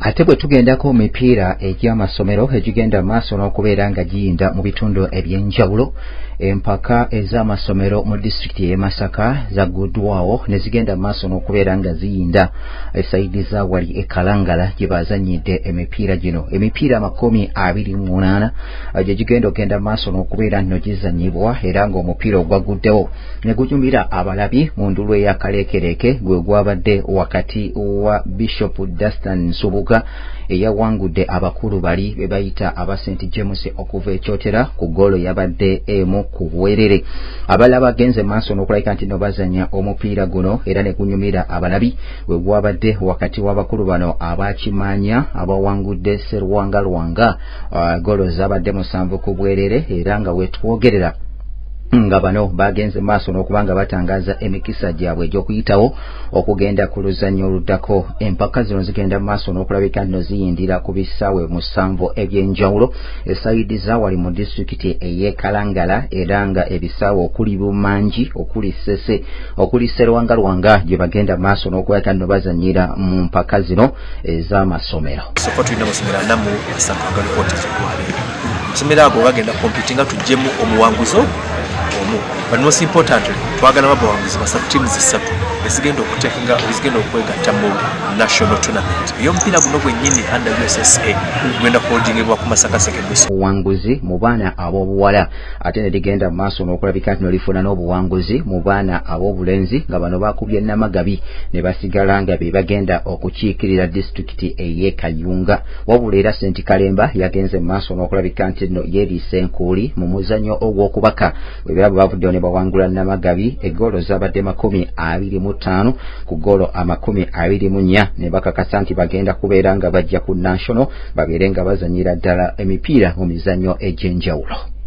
ate bwe tugendako mipiira egy'amasomero egigenda maaso n'okubeera nga giyinda mu bitundu eby'enjawulo, empaka ez'amasomero mu disitulikiti y'e Masaka zagguddwawo ne zigenda maaso n'okubeera nga ziyinda esayidi za wali e Kalangala gye bazannyidde emipiira gino. Emipiira 28 gye gigenda okugenda maaso n'okubeera nno gizannyibwa era ng'omupiira ogwagguddewo ne gunyumira abalabi mu ndulu ey'akaleekereke gwe gwabadde wakati wa Bishop Dastan Nsubuga eyawangudde abakulu bali be bayita aba St James okuva ekyotera ku golo yabadde emu ku bwerere. Abalala bagenze maaso n'okulabika nti no bazanya omupiira guno era ne gunyumira abalabi we gwabadde wakati w'abakulu bano abakimanya abawangudde Sserwanga Lwanga golo zabadde 7 ku bwerere era nga wetwogerera nga bano bagenze maaso n'okubanga batangaza emikisa gyabwe egy'okuyitawo okugenda ku luzannya oluddako. Empaka zino zigenda maaso n'okulabika nno ziyindira ku bisaawe 7 eby'enjawulo esayidi za wali mu disitulikiti ey'e Kalangala era nga ebisaawe okuli Bumangi, okuli Ssese, okuli Sserwanga Lwanga gye bagenda maaso n'okulabika nno bazannyira mu mpaka zino ez'amasomero. Sofa tulina amasomero 4 mu Masaka agalipoti z'okwaleero. Amasomero ago bagenda kompitinga tuggyemu omuwanguzo but most importantly twagala babawanguzi basatu teams 3 ezigenda okutekinga ezigenda okwegatta mu national tournament y'omupiira guno gwennyini under USSA gwenda holdingibwa ku Masaka Secondary School. Obuwanguzi mu baana ab'obuwala ate ne ligenda maaso n'okulabika nti lifuna n'obuwanguzi mu baana ab'obulenzi nga bano bakubye Namagabi ne basigala nga be bagenda okukiikirira disitulikiti ey'e Kayunga. Wabula era St Kalemba yagenze maaso n'okulabika nti no yeeriise enkuuli mu muzannyo ogw'okubaka bwe bavuddeyo ne bawangula Namagabi egolo zabadde 25 ku golo 24 ne bakakasa nti bagenda kubeera nga bajja ku national babeere nga bazanyira ddala emipiira mu mizannyo egy'enjawulo.